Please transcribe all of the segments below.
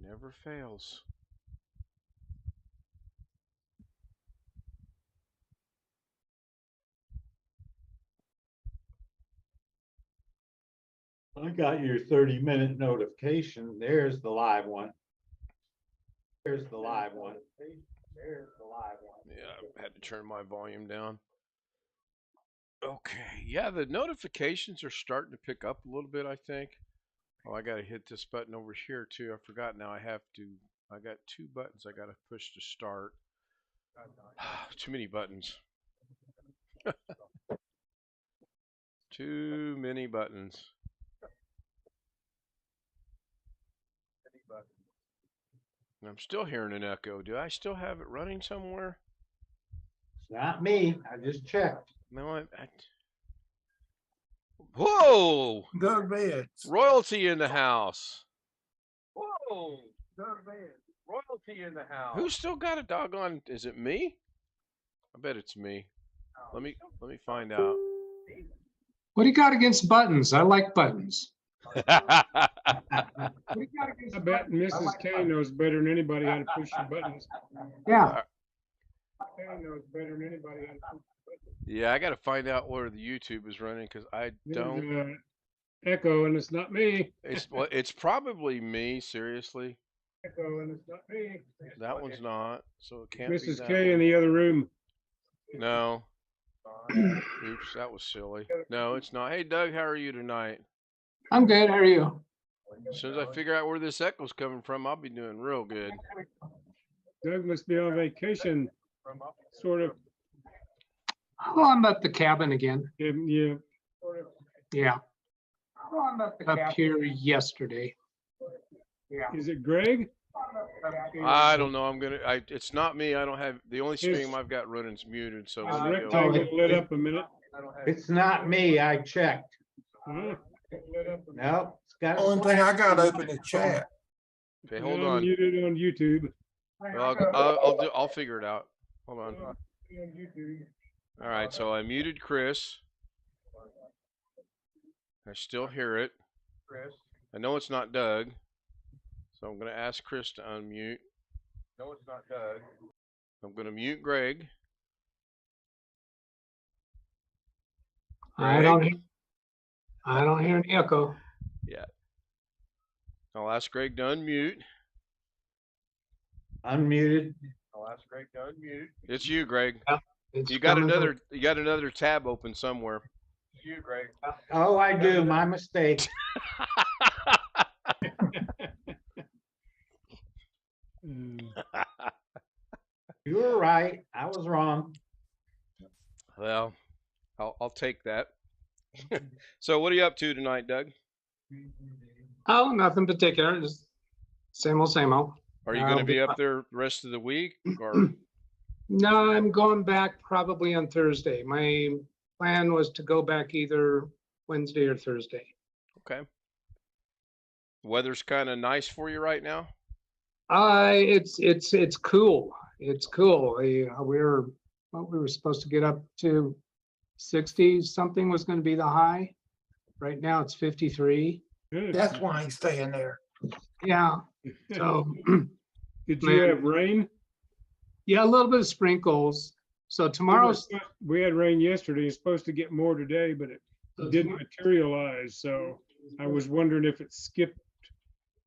never fails. I got your 30-minute notification. There's the live one. There's the live one. There's the live one. Yeah, I had to turn my volume down. Okay, yeah, the notifications are starting to pick up a little bit, I think. Oh, I got to hit this button over here too. I forgot now I got two buttons I got to push to start. Too many buttons. Too many buttons. And I'm still hearing an echo. Do I still have it running somewhere? It's not me. I just checked. No, Whoa! Doug Beds. Royalty in the house. Whoa! Doug Beds. Royalty in the house. Who's still got a doggone? Is it me? I bet it's me. Let me find out. What do you got against buttons? I like buttons. What do you got against I bet buttons? Mrs. K knows better than anybody how to push the buttons. Yeah. K knows better than anybody how to push the buttons. Yeah, I got to find out where the YouTube is running because I don't. There's echo, and it's not me. It's probably me. Seriously, Echo, and it's not me. that one's not. So it can't be Mrs. that K one. in the other room. No. Oops, that was silly. No, it's not. Hey, Doug, how are you tonight? I'm good. How are you? As soon as I figure out where this echo's coming from, I'll be doing real good. Doug must be on vacation, sort of. Oh, I'm at the cabin again. Yeah, Yeah. Oh, I'm up here yesterday. Yeah. is it Greg? I don't know. It's not me. I don't have the only His- stream I've got running's muted. So His let me go. rectangle lit up a minute. It's not me. I checked. Huh? Nope. It's got. Only thing I got open is chat. Okay, hold I'm on. muted on YouTube. Well, I'll figure it out. Hold on. On YouTube. All right, so I muted Chris. I still hear it. I know it's not Doug, so I'm going to ask Chris to unmute. No, it's not Doug. I'm going to mute Greg. I don't hear an echo. Yeah. I'll ask Greg to unmute. Unmuted. I'll ask Greg to unmute. It's you, Greg. It's You got coming from- another tab open somewhere. It's you, Greg. Oh, I do. My mistake. You were right. I was wrong. Well, I'll take that. So what are you up to tonight, Doug? Oh, nothing particular. Just same old, same old. Are you going to be up there the rest of the week? Or No, I'm going back probably on Thursday. My plan was to go back either Wednesday or Thursday. okay. Weather's kind of nice for you right now. It's cool. It's cool. We were supposed to get up to 60 something was going to be the high. Right now it's 53. Good. That's why he's staying there. Yeah. So Did you have rain? yeah, a little bit of sprinkles. So tomorrow's We had rain yesterday. It's supposed to get more today, but it didn't materialize. So I was wondering if it skipped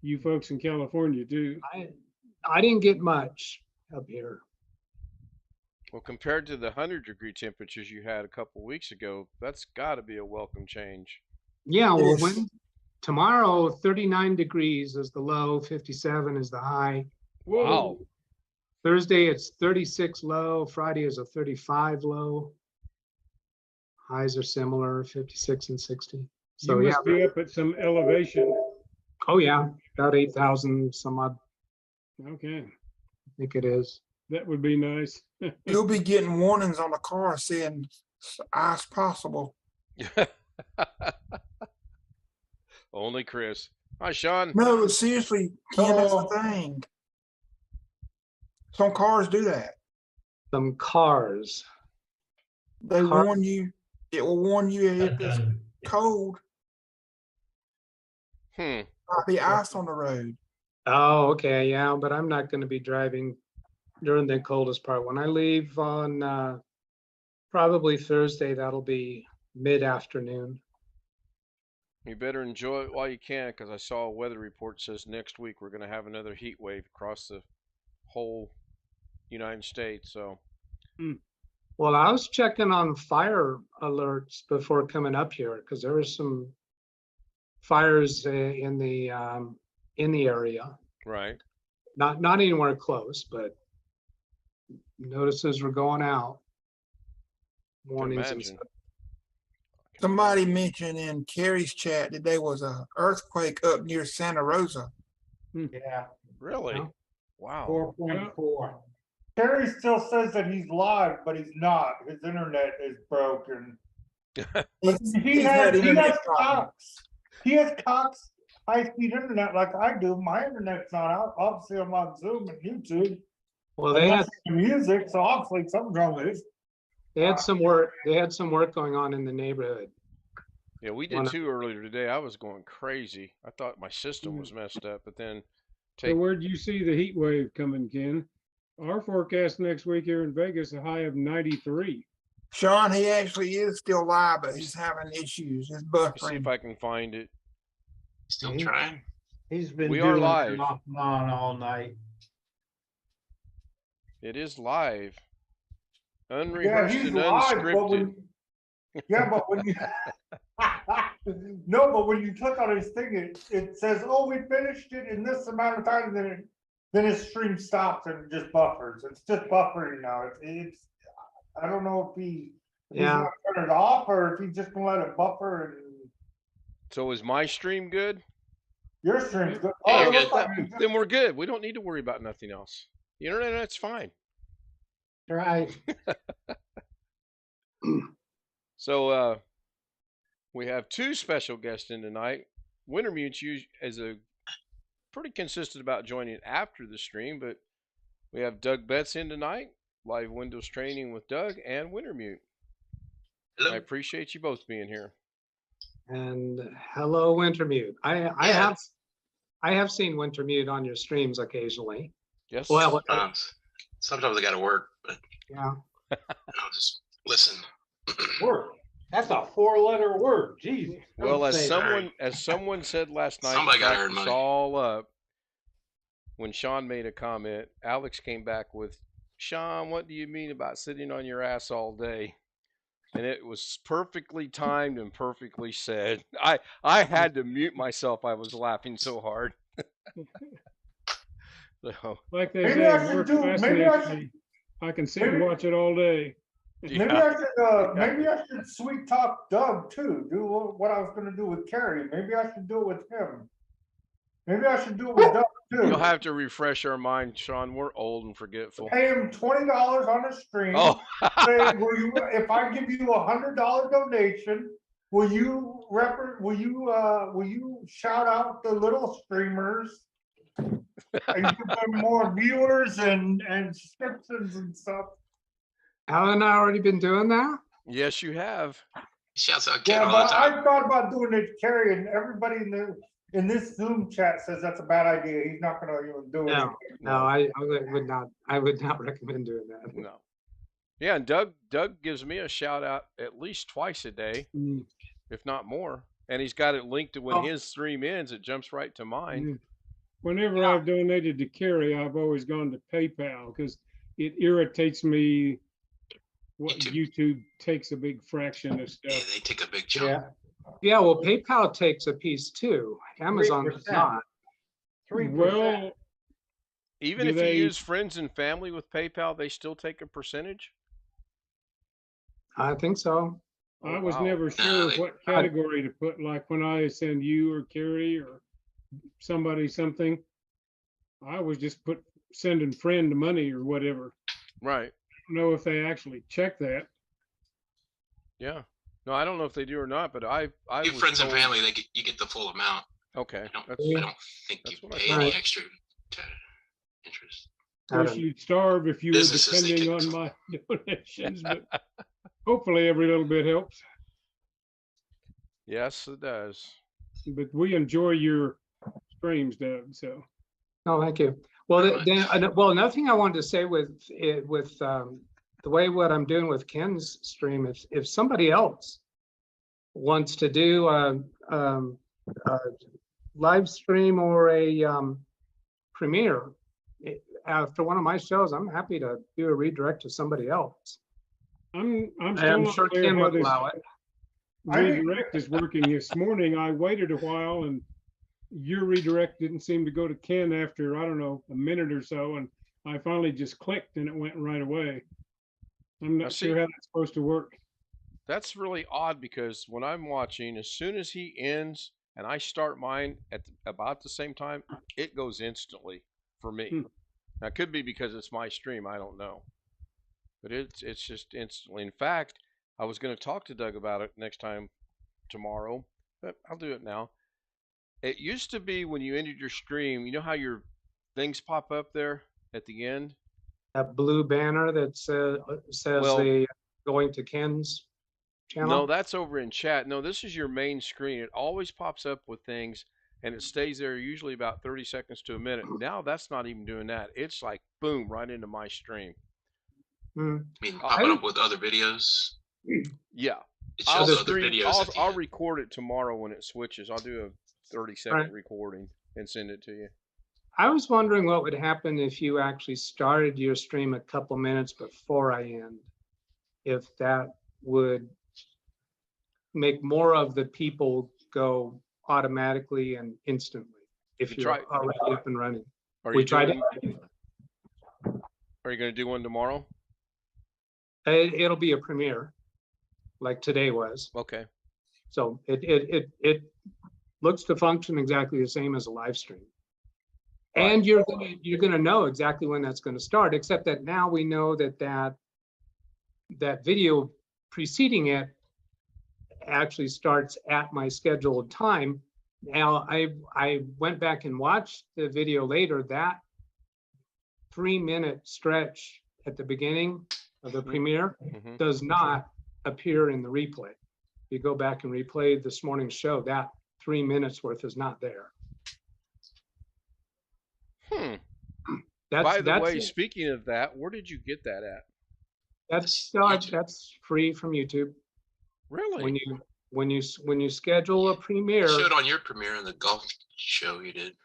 you folks in California too. I didn't get much up here. Well, compared to the 100-degree temperatures you had a couple weeks ago, that's got to be a welcome change. Yeah, well, Yes. tomorrow 39 degrees is the low, 57 is the high. Wow. Thursday it's 36 low, Friday is a 35 low. Highs are similar, 56 and 60. So You yeah, must be up at some elevation. oh yeah, about 8,000 some odd, Okay, I think it is. that would be nice. You'll be getting warnings on the car saying ice possible. Only Chris. Hi, Sean. No, but seriously, Ken, that's the thing. Some cars do that. Some cars. They Car- warn you, it will warn you if it's cold, Hmm. might be ice on the road. Oh, okay, yeah, but I'm not gonna be driving during the coldest part. When I leave on probably Thursday, that'll be mid-afternoon. You better enjoy it while you can, because I saw a weather report says next week we're going to have another heat wave across the whole United States. So Well, I was checking on fire alerts before coming up here, because there was some fires in the area. right, Not anywhere close, but notices were going out. can Warnings and imagine. stuff. Somebody mentioned in Carrie's chat that there was a earthquake up near Santa Rosa. Yeah, Really? Yeah. Wow. 4.4. Terry still says that he's live, but he's not. His internet is broken. He has internet problems. Cox. He has Cox high-speed internet like I do. My internet's not out. Obviously, I'm on Zoom and YouTube. Well, I'm they had listening to music, so obviously something's wrong with it. some work. They had some work going on in the neighborhood. Yeah, we did too earlier today. I was going crazy. I thought my system was messed up, but then So where'd you see the heat wave coming, Ken? Our forecast next week here in Vegas, a high of 93. Sean, he actually is still live, but he's having issues. His let me see buffering. if I can find it. Still trying. He's been We are doing it live. off and on all night. It is live, Yeah, unrehearsed he's and live, but unscripted. when, yeah, but when you no, but when you click on his thing, it says, "Oh, we finished it in this amount of time," and then his stream stops and it just buffers. It's just buffering now. It's I don't know if he's Yeah. gonna turn it off or if he's just gonna let it buffer. And So is my stream good? your stream's good. Yeah, Oh, you're it looks good. like you just- Then we're good. We don't need to worry about nothing else. The internet's fine. right. So we have two special guests in tonight. Wintermute is a pretty consistent about joining after the stream, but we have Doug Betts in tonight, live Windows training with Doug and Wintermute. Hello. I appreciate you both being here. And hello, Wintermute. I have seen Wintermute on your streams occasionally. Yes. Well, Sometimes I got to work, but yeah. I'll just listen. Word. That's a 4-letter word. Jeez. Well, Don't as say that. someone said last night, Somebody to gotta back earn this money. all up, when Sean made a comment, Alex came back with, "Sean, what do you mean about sitting on your ass all day?" And it was perfectly timed and perfectly said. I had to mute myself. I was laughing so hard. So Like they Maybe say, I should work do- maybe I fascinates should- me. I can sit and watch it all day. Maybe yeah, maybe I should sweet talk Doug too. Do what I was gonna do with Kerry. Maybe I should do it with him. Maybe I should do it with Doug too. you'll have to refresh our mind, Sean. We're old and forgetful. Pay him $20 on a stream. Oh, Say, if I give you $100 donation, will you shout out the little streamers and give them more viewers and subscriptions and stuff? Haven't I already been doing that? yes, you have. He shouts out Ken Yeah, all the but time. I thought about doing it, Kerry, and everybody in this Zoom chat says that's a bad idea. He's not gonna even do it. No, I would not. I would not recommend doing that. No. Yeah, and Doug gives me a shout out at least twice a day, Mm. if not more. And he's got it linked to when Oh. his stream ends, it jumps right to mine. Mm. Whenever I've donated to Kerry, I've always gone to PayPal because it irritates me what YouTube takes a big fraction of Yeah, stuff. they take a big chunk. Yeah. Yeah, well, PayPal takes a piece too. Amazon does 3%. not. 3%. Well, Even Do if they- you use friends and family with PayPal, they still take a percentage? I think so. I Oh, was wow. never sure they- what category to put, like when I send you or Kerry or somebody something, I was just sending friend money or whatever. Right. I don't know if they actually check that. Yeah. No, I don't know if they do or not, but I Your was friends and told- family, you get the full amount. Okay. I don't, That's, I don't think that's you what I pay thought. any extra interest. I Of course, don't- you'd starve if you were Businesses, they depending get- on my donations, but hopefully every little bit helps. yes, it does. But we enjoy your streams, Doug, so. No, thank you. Well, Very well, another thing I wanted to say with the way what I'm doing with Ken's stream, if somebody else wants to do a live stream or a premiere after one of my shows, I'm happy to do a redirect to somebody else. I'm I'm still not sure clear Ken how would this allow it. redirect is working. This morning, I waited a while and your redirect didn't seem to go to Ken after, I don't know, a minute or so. And I finally just clicked and it went right away. I'm Now, not see, sure how that's supposed to work. that's really odd because when I'm watching, as soon as he ends and I start mine at about the same time, it goes instantly for me. Hmm. Now, it could be because it's my stream. I don't know, but it's just instantly. In fact, I was going to talk to Doug about it next time tomorrow, but I'll do it now. It used to be when you ended your stream, you know how your things pop up there at the end? That blue banner that says Well, the going to Ken's no, channel. that's over in chat. No, this is your main screen. It always pops up with things and it stays there usually about 30 seconds to a minute. Now that's not even doing that. It's like boom, right into my stream. Hmm. I mean, I- popping up with other videos. Yeah. It I'll shows other stream videos at the I'll end. record it tomorrow when it switches. I'll do a 30-second Right. recording and send it to you. I was wondering what would happen if you actually started your stream a couple minutes before I end. If that would make more of the people go automatically and instantly. If We you're try- already up and running. Are We you tried doing, it. Are you going to do one tomorrow? It'll be a premiere, like today was. Okay. So it looks to function exactly the same as a live stream. Right. And you're gonna know exactly when that's gonna start, except that now we know that video preceding it actually starts at my scheduled time. Now I went back and watched the video later. That 3-minute stretch at the beginning of the premiere Mhm. does not appear in the replay. If you go back and replay this morning's show, that 3 minutes worth is not there. Hmm. That's By the that's way, speaking of that, where did you get that at? that's that's free from YouTube. Really? When you schedule a It premiere, showed on your premiere in the golf show you did.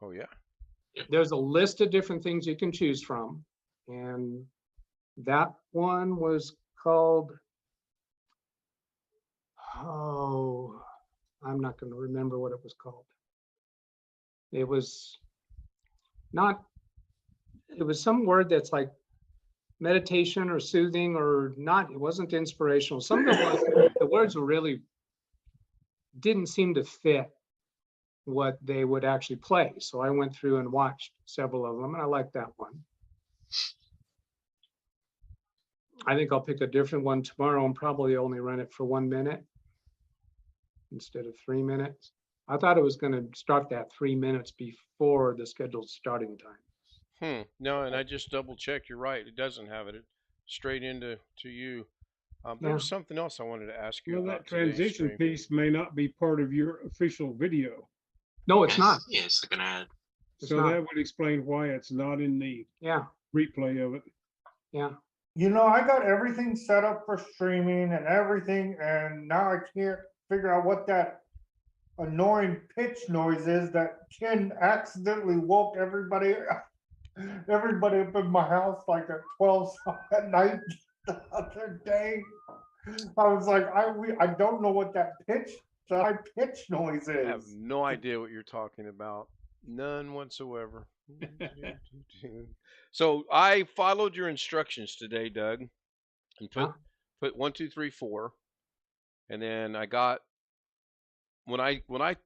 Oh yeah. there's a list of different things you can choose from, and that one was called, oh, I'm not going to remember what it was called. It was not, it was some word that's like meditation or soothing or not. It wasn't inspirational. Some of the words were really didn't seem to fit what they would actually play. So I went through and watched several of them, and I liked that one. I think I'll pick a different one tomorrow and probably only run it for 1 minute instead of 3 minutes. I thought it was going to start that 3 minutes before the scheduled starting time. No, and I just double checked. You're right. It doesn't have it. It's straight into you. There Yeah. was something else I wanted to ask you Well, about that today's transition stream. piece may not be part of your official video. No, it's not. Yeah, it's like an ad. It's So not. that would explain why it's not in the Yeah, replay of it. yeah. You know, I got everything set up for streaming and everything, and now I can't figure out what that annoying pitch noise is that Ken accidentally woke everybody up in my house like at 12 at night the other day. I was like, I don't know what that high pitch noise I have is. no idea what you're talking about. None whatsoever. So I followed your instructions today, Doug, and put 1, 2, 3, 4, and then I got when I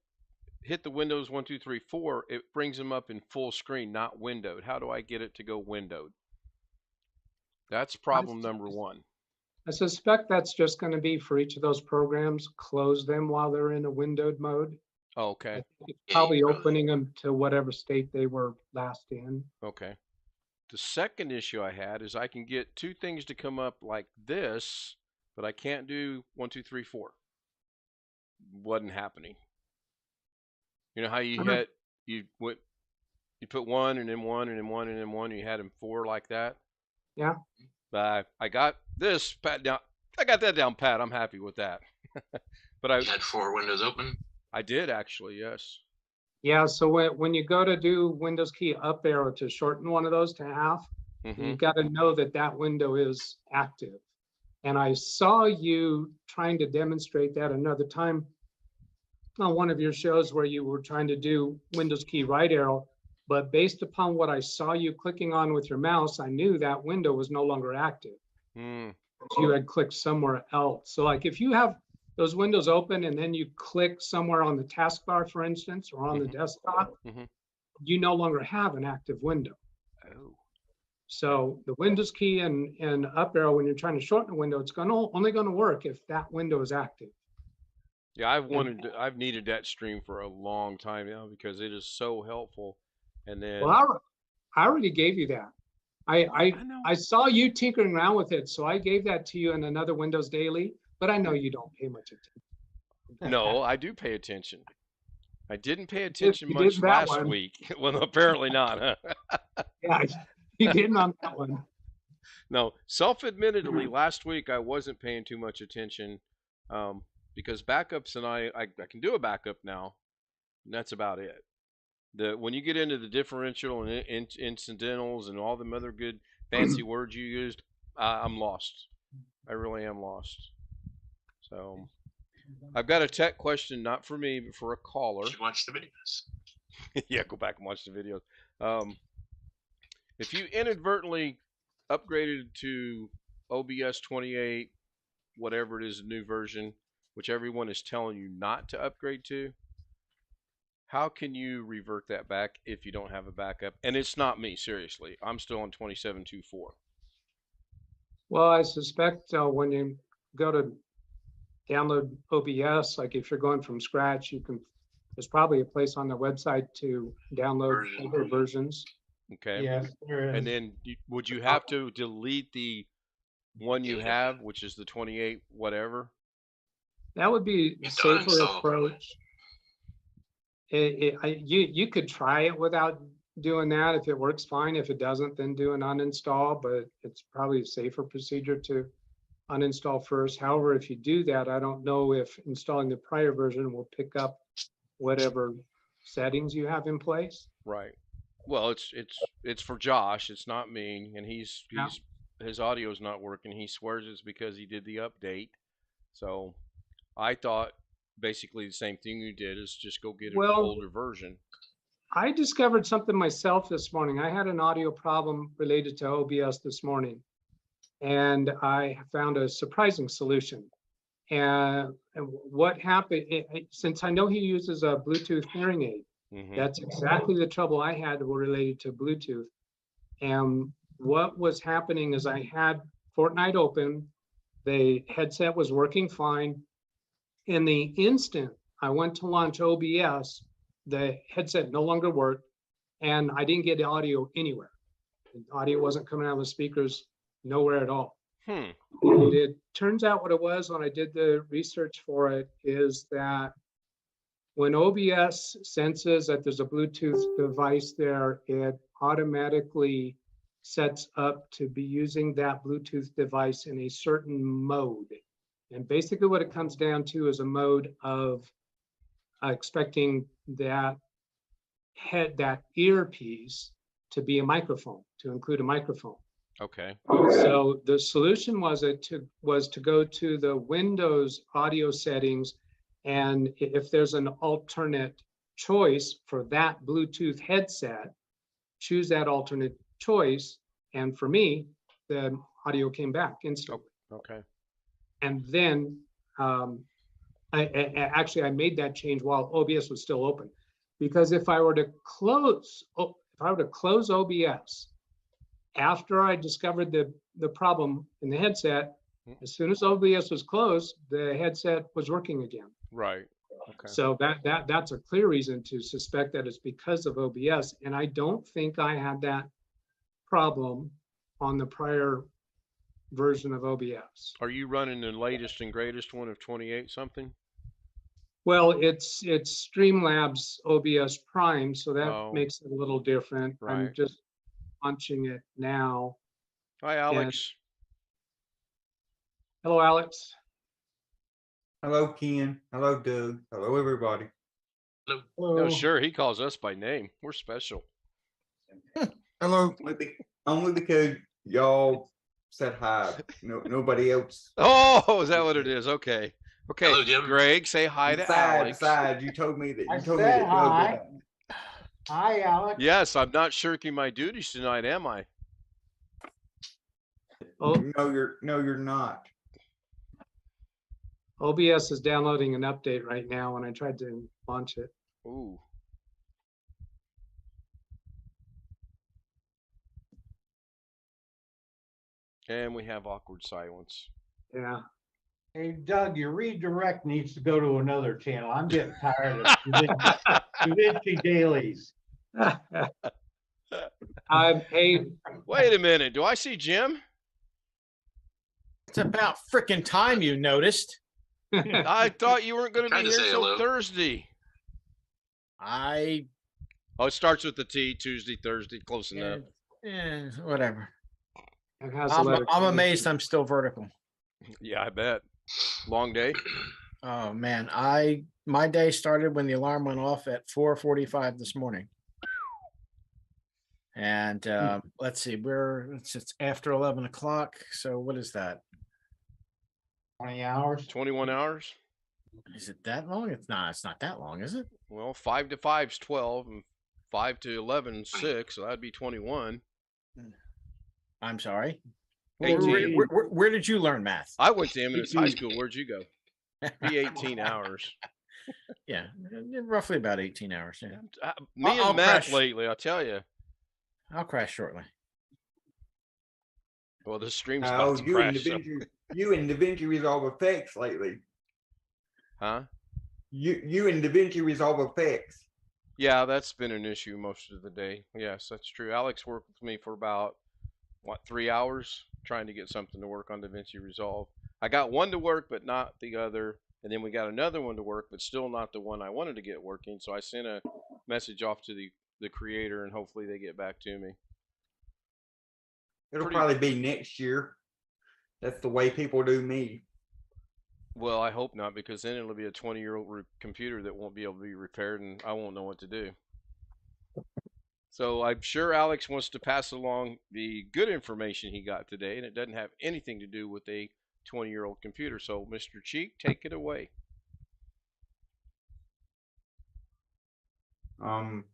hit the Windows 1, 2, 3, 4, it brings them up in full screen, not windowed. How do I get it to go windowed? That's problem number one. I suspect that's just going to be for each of those programs, close them while they're in a windowed mode. Oh, okay. I think it's Yeah, probably you probably- opening them to whatever state they were last in. Okay. The second issue I had is I can get two things to come up like this, but I can't do 1, 2, 3, 4. Wasn't happening. You know how you Uh-huh. you went You put one and then one and then one and then one. You had them 4 like that. Yeah. I got this pat down. I got that down pat. I'm happy with that. But You had 4 windows open. I did actually, yes. Yeah, so when you go to do Windows key up arrow to shorten one of those to half, Hmm. you got to know that that window is active. And I saw you trying to demonstrate that another time on one of your shows where you were trying to do Windows key right arrow, but based upon what I saw you clicking on with your mouse, I knew that window was no longer active. Mm. You had clicked somewhere else. So like if you have those windows open and then you click somewhere on the taskbar, for instance, or on the desktop, you no longer have an active window. Oh. So the Windows key and up arrow, when you're trying to shorten a window, it's only going to work if that window is active. Yeah, I've needed that stream for a long time now because it is so helpful. And then Well, I already gave you that. I know. I saw you tinkering around with it, so I gave that to you in another Windows Daily, but I know you don't pay much attention. No, I do pay attention. I didn't pay attention You much did that last one. week. Well, apparently not, huh? Yeah, you didn't on that one. No, self-admittedly, last week I wasn't paying too much attention because backups and I can do a backup now, and that's about it. When you get into the differential and incidentals and all them other good fancy words you used, I'm lost. I really am lost. So I've got a tech question, not for me, but for a caller. You should watch the videos. Yeah, go back and watch the videos. If you inadvertently upgraded to OBS 28, whatever it is, a new version, which everyone is telling you not to upgrade to, how can you revert that back if you don't have a backup? And it's not me, seriously. I'm still on 27.2.4. Well, I suspect when you go to download OBS, like if you're going from scratch, there's probably a place on the website to download older versions. Okay. Yes, there is. And then would you have to delete the one you have, which is the 28 whatever? That would be a It's safer uninstalled, probably. approach. You could try it without doing that. If it works fine. If it doesn't, then do an uninstall, but it's probably a safer procedure to uninstall first. However, if you do that, I don't know if installing the prior version will pick up whatever settings you have in place. Right. Well, it's for Josh. It's not me, and Yeah. his audio's not working. He swears it's because he did the update. So I thought basically the same thing you did is just go get an Well, older version. I discovered something myself this morning. I had an audio problem related to OBS this morning, and I found a surprising solution. And what happened, since I know he uses a Bluetooth hearing aid, that's exactly the trouble I had related to Bluetooth. And what was happening is I had Fortnite open, the headset was working fine. In the instant I went to launch OBS, the headset no longer worked, and I didn't get the audio anywhere. The audio wasn't coming out of the speakers, nowhere at all. And it turns out what it was when I did the research for it is that when OBS senses that there's a Bluetooth device there, it automatically sets up to be using that Bluetooth device in a certain mode. And basically what it comes down to is a mode of expecting that earpiece to be a microphone, to include a microphone. Okay. So the solution was to go to the Windows audio settings, and if there's an alternate choice for that Bluetooth headset, choose that alternate choice. And for me, the audio came back instantly. Okay. And then I made that change while OBS was still open, because if I were to close OBS after I discovered the problem in the headset, as soon as OBS was closed, the headset was working again. Right. Okay. So that's a clear reason to suspect that it's because of OBS. And I don't think I had that problem on the prior version of OBS. Are you running the latest and greatest one of 28 something? Well, it's Streamlabs OBS Prime, so that Oh, makes it a little different. I'm right. just launching it now. Hi, Alex. Hello, Alex. Hello, Ken. Hello, Doug. Hello, everybody. Hello. No, sure. He calls us by name. We're special. Hello. Only because y'all said hi. No, nobody else. Oh, is that what it is? Okay. Okay. Hello, Jim. Greg, say hi to Alex. Besides, you told me that I you told me said that Doug hi. was- Hi, Alex. Yes, I'm not shirking my duties tonight, am I? Oh, No, you're not. OBS is downloading an update right now when I tried to launch it. Ooh. And we have awkward silence. Yeah. Hey, Doug, your redirect needs to go to another channel. I'm getting tired of Da Vinci dailies. Hey, Wait a minute. Do I see Jim? It's about freaking time you noticed. I thought you weren't going to be Tried to here say till hello. Thursday. I, Oh, it starts with the T. Tuesday, Thursday, close enough. whatever. it has a letter. I'm amazed I'm still vertical. Yeah, I bet. Long day. Oh man, my day started when the alarm went off at 4:45 this morning. And let's see, it's after 11 o'clock. So what is that? 20 hours. 21 hours. Is it that long? It's not that long, is it? Well, 5 to 5 is 12, and 5 to 11 is 6, so that'd be 21. I'm sorry. 18. Where did you learn math? I went to Eminence High School. Where'd you go? Be 18 hours. Yeah, roughly about 18 hours. Yeah. Me I'll and math crash. lately, I'll tell you. I'll crash shortly. Well, this stream's Oh, about to crash. So. you and Da Vinci Resolve effects lately. Huh? You and Da Vinci Resolve effects. Yeah, that's been an issue most of the day. Yes, that's true. Alex worked with me for about, 3 hours trying to get something to work on DaVinci Resolve. I got one to work, but not the other. And then we got another one to work, but still not the one I wanted to get working. So I sent a message off to the creator, and hopefully they get back to me. It'll Pretty- probably be next year. That's the way people do me. Well, I hope not, because then it'll be a 20-year-old computer that won't be able to be repaired, and I won't know what to do. So I'm sure Alex wants to pass along the good information he got today, and it doesn't have anything to do with a 20-year-old computer. So, Mr. Cheek, take it away. I'm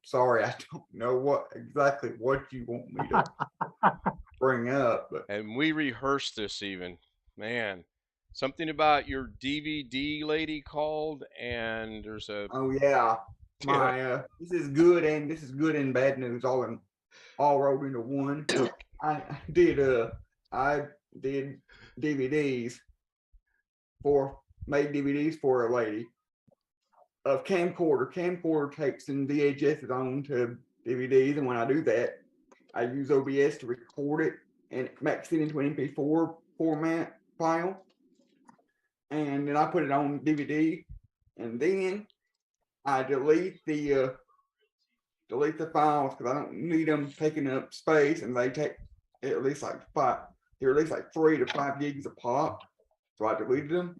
sorry, I don't know exactly what you want me to bring up, but And we rehearsed this even. Man, something about your DVD lady called, and there's a oh yeah, my this is good and bad news all rolled into one. I did DVDs made DVDs for a lady of camcorder. Camcorder takes in VHSs onto DVDs, and when I do that, I use OBS to record it and it makes it into an MP4 format file. And then I put it on DVD, and then I delete the files because I don't need them taking up space, and they take at least like 3 to 5 gigs a pop. So I deleted them.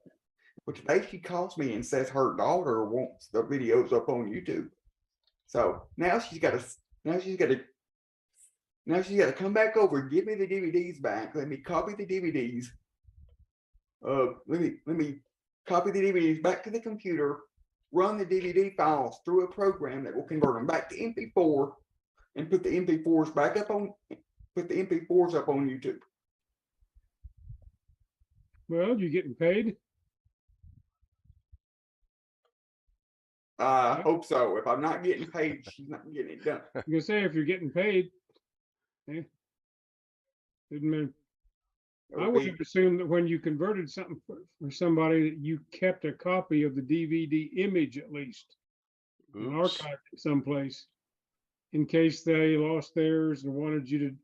But today she calls me and says her daughter wants the videos up on YouTube. So now she's got to come back over, give me the DVDs back. Let me copy the DVDs. Let me copy the DVDs back to the computer, run the DVD files through a program that will convert them back to MP4, and put the MP4s up on YouTube. Well, you getting paid? I hope so. If I'm not getting paid, she's not getting it done. I'm gonna say if you're getting paid, didn't mean. I would have assumed that when you converted something for somebody, that you kept a copy of the DVD image at least, and oops. archived it someplace in case they lost theirs and wanted you to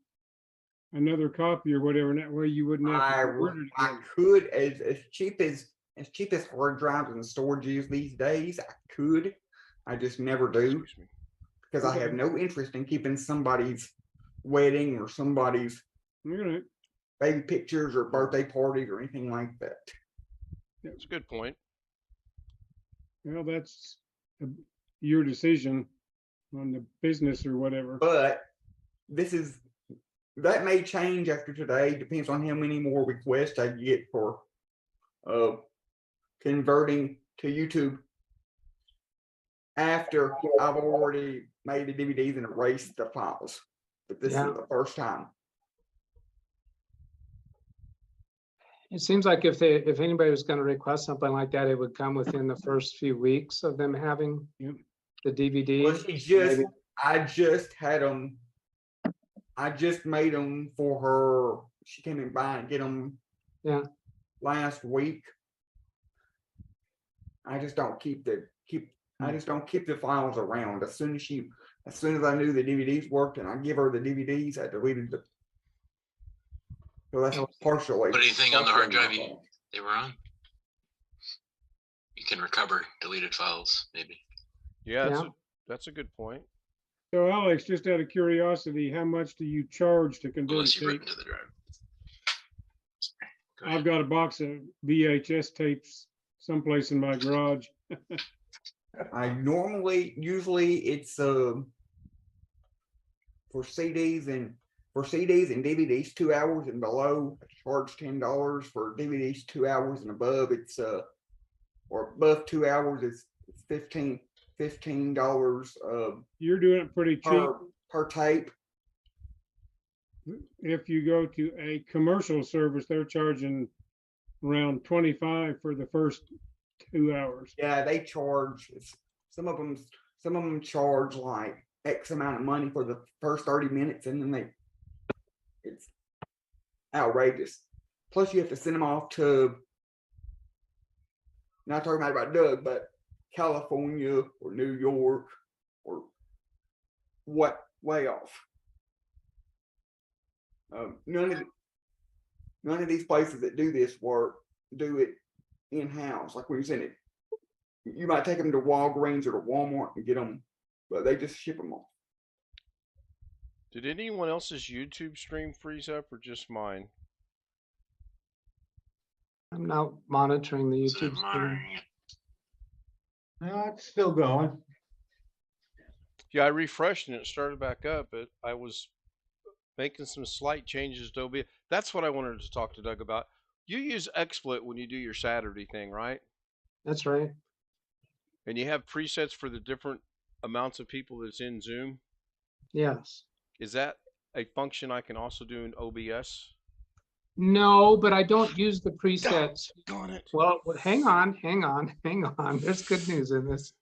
another copy or whatever, and that way you wouldn't have to convert it I again. could, as cheap as as cheap as hard drives and storage is these days, I could. I just never do Excuse me. because I have no interest in keeping somebody's wedding or somebody's All right. baby pictures or birthday parties or anything like that. That's a good point. Well, that's your decision on the business or whatever. But that may change after today. Depends on how many more requests I get for converting to YouTube after I've already made the DVDs and erased the files. But this Yeah. is the first time. It seems like if anybody was going to request something like that, it would come within the first few weeks of them having Yep. the DVD. Well, I just had them. I just made them for her. She came in by and get them. Yeah. Last week. I just don't keep the files around. As soon as I knew the DVDs worked and I give her the DVDs, I deleted the. So that's partially. Put anything on the hard drive partially they were on? You can recover deleted files, maybe. Yeah, Yeah. that's a good point. So Alex, just out of curiosity, how much do you charge to convert Unless a you've tape? written to the drive. Go ahead. I've got a box of VHS tapes someplace in my garage. usually it's for CDs and DVDs 2 hours and below, I charge $10. For DVDs 2 hours and above, it's or above 2 hours, it's $15 You're doing it pretty cheap. per tape. If you go to a commercial service, they're charging around 25 for the first 2 hours. Yeah, they charge. Some of them charge like X amount of money for the first 30 minutes, and then it's outrageous. Plus, you have to send them off to. Not talking about Doug, but California or New York or what way off. None of these places that do this work do it in house. Like when you send it, you might take them to Walgreens or to Walmart and get them, but they just ship them off. Did anyone else's YouTube stream freeze up or just mine? I'm not monitoring the So YouTube stream. monitoring it. No, it's still going. Yeah, I refreshed and it started back up, but I was making some slight changes to OBS. That's what I wanted to talk to Doug about. You use XSplit when you do your Saturday thing, right? That's right. And you have presets for the different amounts of people that's in Zoom. Yes. Is that a function I can also do in OBS? No, but I don't use the presets. Darn it. Well, hang on. There's good news in this.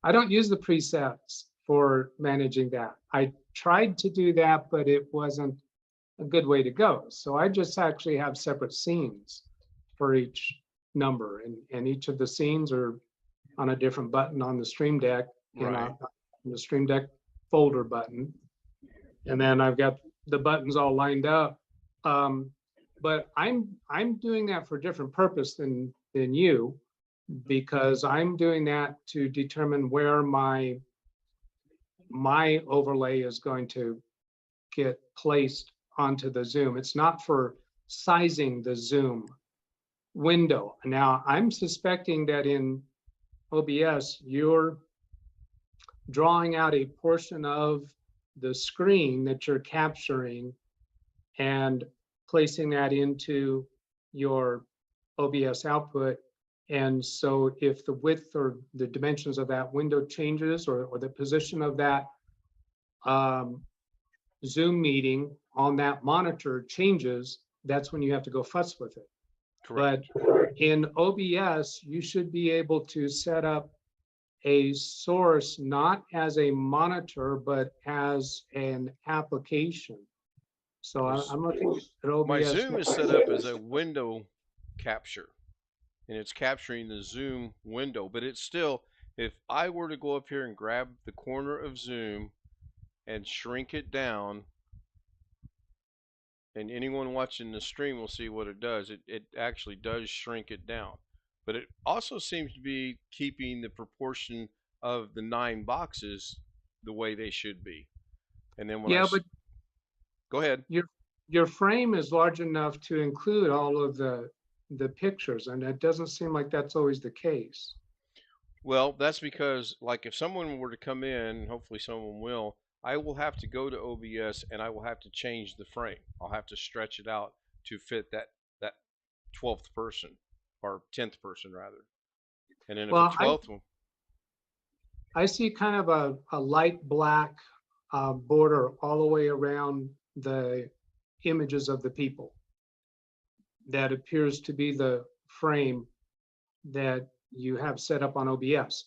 I don't use the presets for managing that. I tried to do that, but it wasn't a good way to go. So I just actually have separate scenes for each number, and each of the scenes are on a different button on the Stream Deck, Right. the Stream Deck folder button. And then I've got the buttons all lined up. But I'm doing that for a different purpose than you, because I'm doing that to determine where my overlay is going to get placed onto the Zoom. It's not for sizing the Zoom window. Now, I'm suspecting that in OBS, you're drawing out a portion of the screen that you're capturing and placing that into your OBS output. And so if the width or the dimensions of that window changes, or the position of that Zoom meeting on that monitor changes, that's when you have to go fuss with it. Correct. But in OBS, you should be able to set up a source not as a monitor, but as an application. So I'm looking at OBS. My Zoom is set up as a window capture, and it's capturing the Zoom window, but it's still, if I were to go up here and grab the corner of Zoom and shrink it down, and anyone watching the stream will see what it does. It actually does shrink it down. but it also seems to be keeping the proportion of the 9 boxes the way they should be. And then when Yeah, but go ahead. your frame is large enough to include all of the pictures, and it doesn't seem like that's always the case. Well, that's because, like, if someone were to come in, hopefully someone will, I will have to go to OBS and I will have to change the frame. I'll have to stretch it out to fit that 12th person, or 10th person rather. And then if Well, the 12th one, I see kind of a light black border all the way around the images of the people. That appears to be the frame that you have set up on OBS.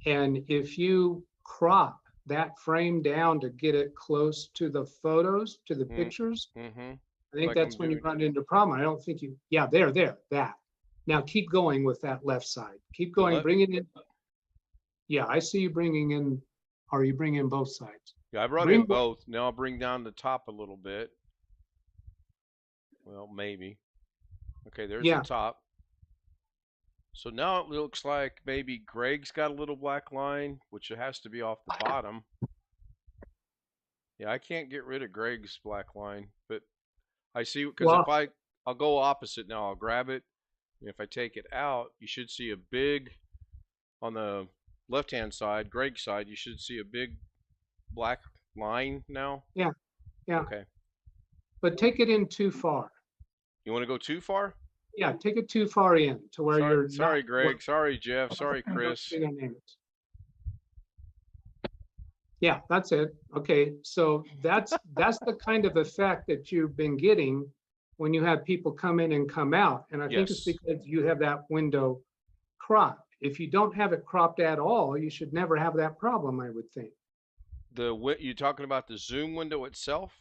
And if you crop that frame down to get it close to the photos, to the pictures, mm-hmm. I think Like that's I'm when you doing. run into a problem. I don't think you, yeah, there, that. Now keep going with that left side. Keep The going, left- bring it in. Yeah, I see you bringing in, or you bring in both sides. Yeah, I brought Bring in both. Now I'll bring down the top a little bit. Well, maybe. Okay, there's Yeah. the top. So now it looks like maybe Greg's got a little black line, which it has to be off the bottom. Yeah, I can't get rid of Greg's black line, but I see, because Well, if I'll go opposite now. I'll grab it, and if I take it out, you should see a big, on the left-hand side, Greg's side, you should see a big black line now. Yeah. Okay. But take it in too far. You want to go too far? Yeah, take it too far in to where you're not. Sorry, Greg. Sorry, Jeff. Sorry, Chris. Yeah, that's it. Okay, so that's the kind of effect that you've been getting when you have people come in and come out. And I think it's Yes. because you have that window cropped. If you don't have it cropped at all, you should never have that problem, I would think. You talking about the Zoom window itself?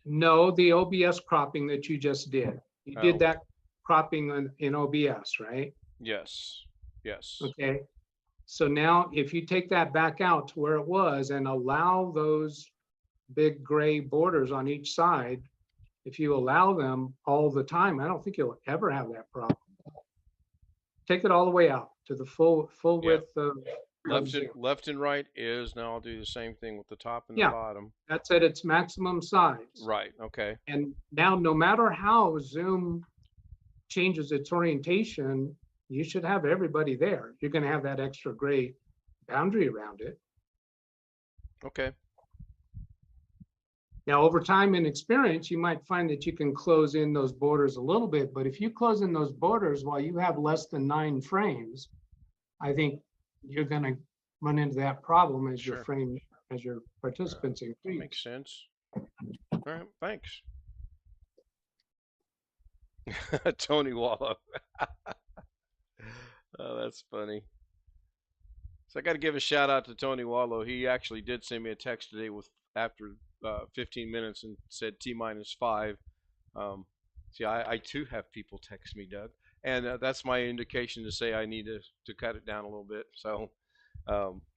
No, the OBS cropping that you just did. You Oh. did that cropping in OBS, right? Yes. Yes. Okay. So now if you take that back out to where it was and allow those big gray borders on each side, if you allow them all the time, I don't think you'll ever have that problem. Take it all the way out to the full Yeah. width of Left and right is, now I'll do the same thing with the top and Yeah. the bottom. That's at its maximum size. Right. Okay. And now no matter how Zoom changes its orientation, you should have everybody there. You're going to have that extra gray boundary around it. Okay. Now, over time and experience, you might find that you can close in those borders a little bit, but if you close in those borders while you have less than 9 frames, I think you're going to run into that problem as Sure. your frame, as your participants increase. Makes sense. All right. Thanks. Tony Wallow. Oh, that's funny. So I got to give a shout out to Tony Wallow. He actually did send me a text today with after 15 minutes and said T-5. See, I too have people text me, Doug, and that's my indication to say I need to cut it down a little bit. So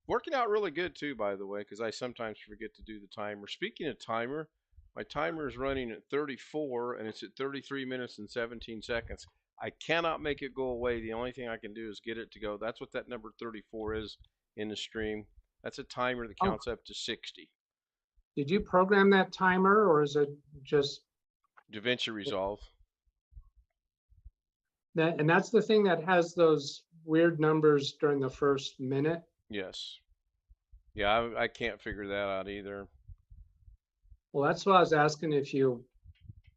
working out really good too, by the way, because I sometimes forget to do the timer. Speaking of timer, my timer is running at 34 and it's at 33 minutes and 17 seconds. I cannot make it go away. The only thing I can do is get it to go. That's what that number 34 is in the stream. That's a timer that counts up to 60. Did you program that timer or is it just DaVinci Resolve. that? And that's the thing that has those weird numbers during the first minute. Yes. Yeah, I can't figure that out either. Well, that's why I was asking if you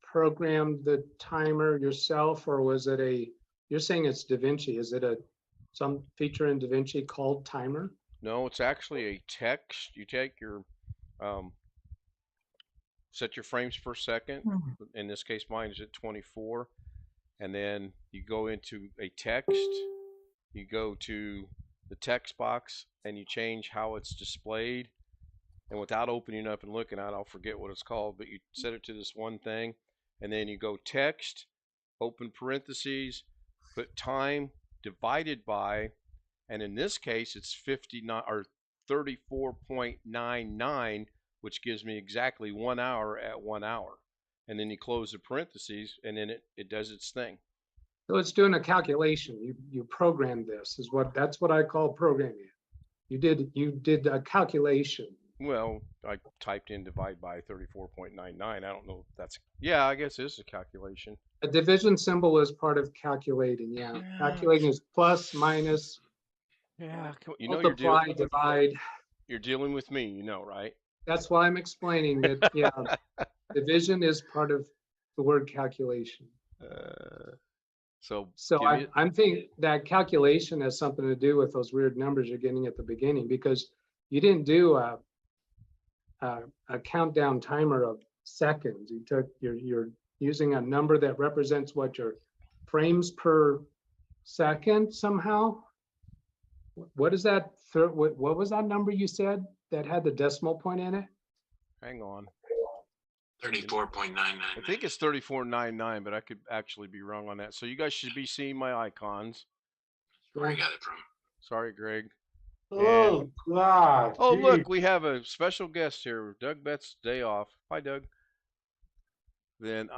programmed the timer yourself or was it you're saying it's DaVinci. Is it some feature in DaVinci called timer? No, it's actually a text. You take your, set your frames per second. In this case, mine is at 24. And then you go into a text. You go to the text box and you change how it's displayed. And without opening up and looking at it, I'll forget what it's called, but you set it to this one thing. And then you go text, open parentheses, put time divided by, and in this case it's 59 or 34.99, which gives me exactly 1 hour at 1 hour. And then you close the parentheses and then it does its thing. So it's doing a calculation. You programmed this that's what I call programming. You did a calculation. Well, I typed in divide by 34.99. I don't know if that's, yeah, I guess it's a calculation. A division symbol is part of calculating, yeah. Yeah. Calculating is plus, minus, Yeah, you know multiply, divide. you're dealing with me, you know, right? That's why I'm explaining that, yeah. Division is part of the word calculation. So So give me I'm thinking that calculation has something to do with those weird numbers you're getting at the beginning, because you didn't do a countdown timer of seconds. You took, you're using a number that represents what your frames per second somehow. What is that? What was that number you said that had the decimal point in it? hang on. 34.99. I think it's 34.99, but I could actually be wrong on that. So you guys should be seeing my icons. Where you got it from? Sorry, Greg. Oh, God. Oh, gee. look, we have a special guest here. Doug Betts' day off. Hi, Doug. Then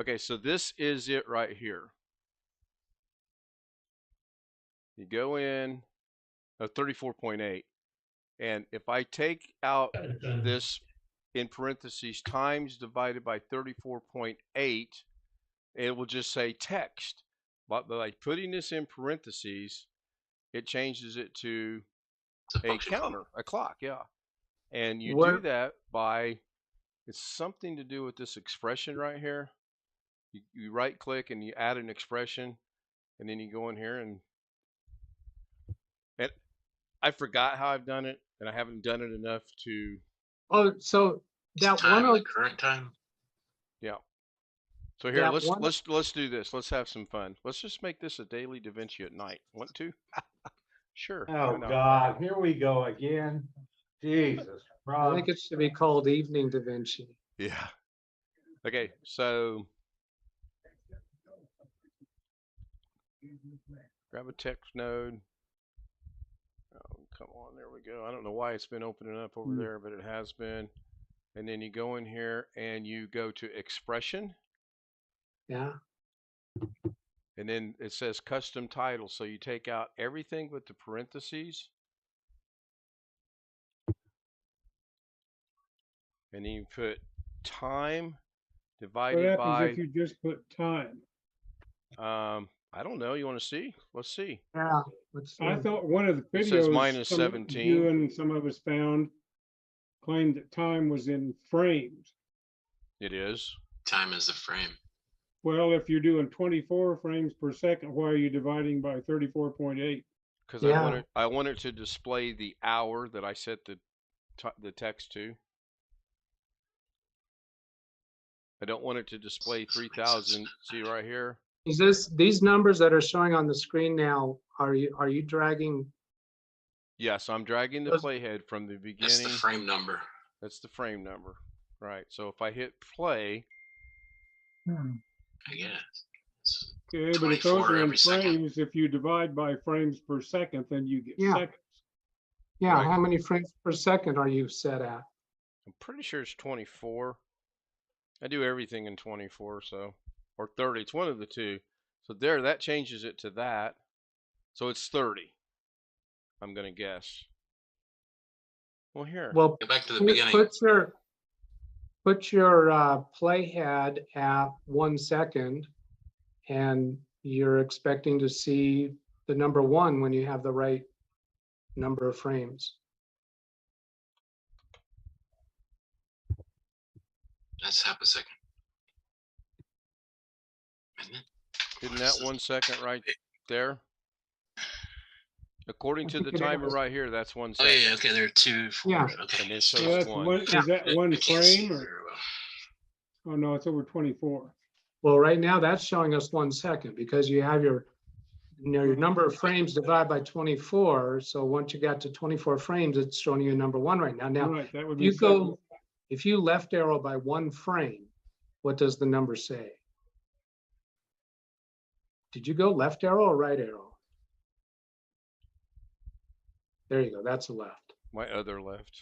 okay, so this is it right here. You go in, 34.8. And if I take out this in parentheses times divided by 34.8, it will just say text. But by putting this in parentheses, it changes it to It's a function counter, a clock, yeah. And you do What- that by, it's something to do with this expression right here. You right click and you add an expression, and then you go in here and I forgot how I've done it, and I haven't done it enough to, Oh, so that time, one, the current time. yeah. So here, That let's one- let's do this. Let's have some fun. Let's just make this a daily Da Vinci at night. Want to? Sure. why Oh, not? God, here we go again. Jesus, I Rob. think it should be called Evening Da Vinci. Yeah. Okay, so grab a text node. Oh, come on, there we go. I don't know why it's been opening up over there, but it has been. And then you go in here and you go to expression, Yeah. and then it says custom title. So you take out everything with the parentheses. And then you put time What divided happens by, if you just put time? I don't know. You want to see? Let's see. Yeah. Let's I see. thought one of the It says videos minus some of 17. you and some of us found claimed that time was in frames. It is. Time is the frame. Well, if you're doing 24 frames per second, why are you dividing by 34.8? Because Yeah. I want it to display the hour that I set the text to. I don't want it to display 3000. See right here? Is these numbers that are showing on the screen now, are you dragging? Yes, I'm dragging the Those- playhead from the That's beginning. the frame number. That's the frame number. Right. So if I hit play, I guess. It's Okay, but if those 24 are in every second. frames, if you divide by frames per second, then you get Yeah. seconds. Yeah, Right. how many frames per second are you set at? I'm pretty sure it's 24. I do everything in 24, so, or 30. It's one of the two. So there, that changes it to that. So it's 30. I'm gonna guess. Well, here. Well, Go back to the put beginning. put your playhead at 1 second, and you're expecting to see the number 1 when you have the right number of frames. That's half a second. Isn't it? Isn't that 1 second right there? According I to think the it timer is. right here, that's 1 Oh second. yeah, okay. There are 2, 4. Yeah. Okay. And it So shows that's one. one, Yeah. is that one I can't see frame or, very well. oh no, it's over 24. Well, right now that's showing us 1 second because you have your number of frames divided by 24. So once you got to 24 frames, it's showing you number 1 right now. Now, Right, that would if be you seconds. go, if you left arrow by 1 frame, what does the number say? Did you go left arrow or right arrow? There you go. That's a left. My other left.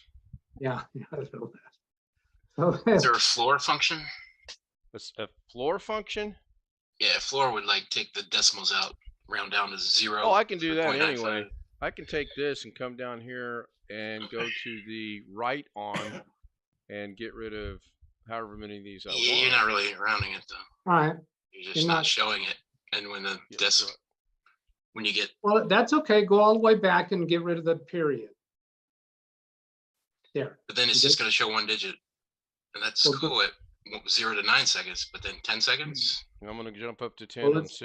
Yeah. the other left. So Is there a floor function? It's a floor function. Yeah, floor would like take the decimals out, round down to 0. Oh, I can do for that 0.95. anyway. I can take this and come down here and go to the right on and get rid of however many of these I Yeah, want. you're not really rounding it though. All right. You're just You're not not- showing it. And when the Yeah, when you get Well, that's okay. Go all the way back and get rid of the period. There. but then it's just going to show one digit, and that's Well, cool at 0 to 9 seconds. But then 10 seconds, I'm gonna jump up to 10 Well, and let's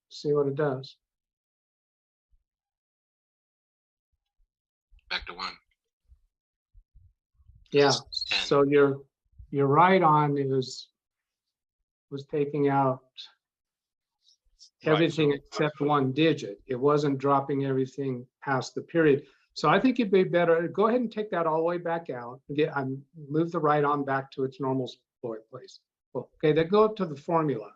see what it does. back to 1. Yeah, 10. so your right on was taking out Right, everything so- except one digit. It wasn't dropping everything past the period. So I think it'd be better, go ahead and take that all the way back out. Move the right on back to its normal place. Okay, then go up to the formula.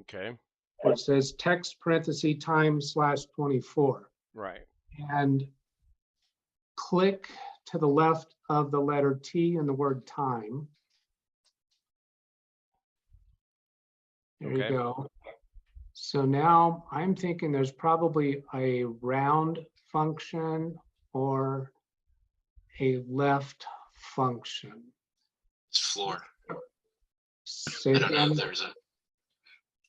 Okay, Where it says text parenthesis time /24. right. And click to the left of the letter T in the word time. There you Okay. go. So now I'm thinking there's probably a round function or a left function. It's floor. Say I it don't know again. if there's a.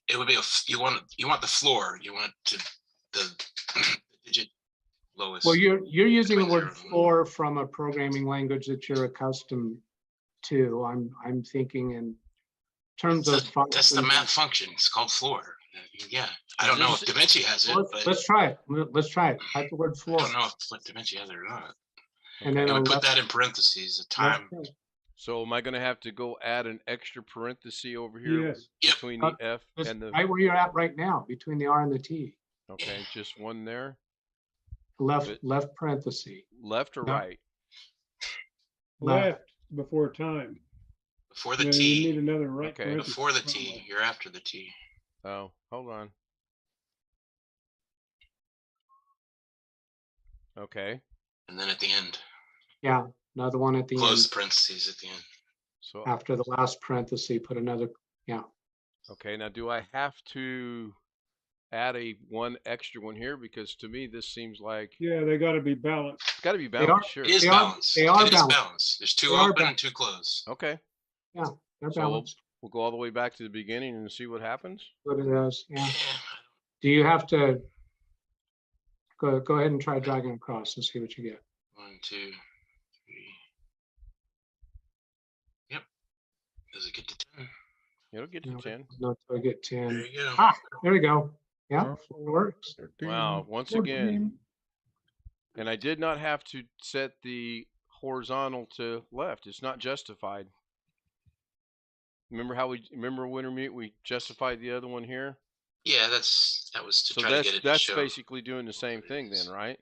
It would be you want the floor. You want to the digit lowest. Well, you're using the between word 0 and 1. floor from a programming language that you're accustomed to. I'm thinking in terms of functions. That's the math function. It's called floor. Yeah, I don't know if Da Vinci has it, but Let's try it. Let's try it. Type the word I floor. don't know if Da Vinci has it or not. And then It a would put left- that in parentheses. The left time. print. So am I gonna have to go add an extra parenthesis over here Yes. Yep. between the F Just and the? right where you're at right now, between the R and the T. Okay, just one there. Left But- parenthesis. Left or No. right? Left. Left before time. Before the No, T. You need another right. Okay. parenthesis Before the comma. T. You're after the T. Oh, hold on. Okay, And then at the end, Yeah, another one at the close end. the parentheses at the end. so After the last parenthesis, put another. okay, now do I have to add one extra one here? Because to me this seems like Yeah, they gotta be balanced. it's got to be They balanced. Sure. It is They are- balanced. they are It is balanced. balanced. There's 2 They are open and 2 closed. Okay, They're So balanced. we'll go all the way back to the beginning and see what happens. What it is. Yeah. Yeah. Do you have to go ahead and try dragging across and see what you get? 1, 2, 3. Yep. Does it get to 10? It'll get to No, 10. Not till I get There 10. you go. Ah, there we go. Yeah, it works. Wow, once again, and I did not have to set the horizontal to left. It's not justified. Remember when we justified the other one here? Yeah, that was to So try to get it to that's show. basically doing the same thing then, right?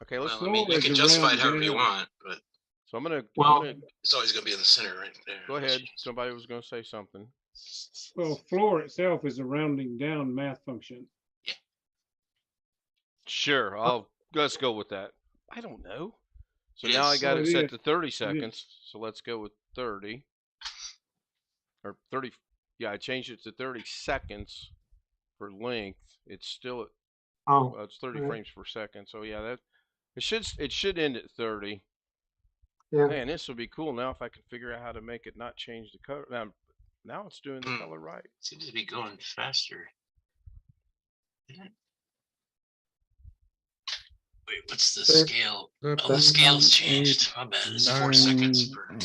Okay, let's. Well, I mean, you Floor can is justify around it however you down. want, but So I'm Well- gonna it's always going to be in the center right there. go ahead. Somebody was gonna say something. Well, floor itself is a rounding down math function. Sure, let's go with that. I don't know. So It now I is. got Well, it it set is. to 30 seconds. So let's go with 30 or 30. Yeah, I changed it to 30 seconds for length. It's still at Oh, it's 30 Alright. frames per second. So yeah, that it should end at 30. yeah. Man, this will be cool now if I can figure out how to make it not change the color. Now it's doing the color right. Seems to be going faster. Isn't it? Wait, what's the Six, scale? Oh, the scale's changed. My bad. It's 4 seconds per.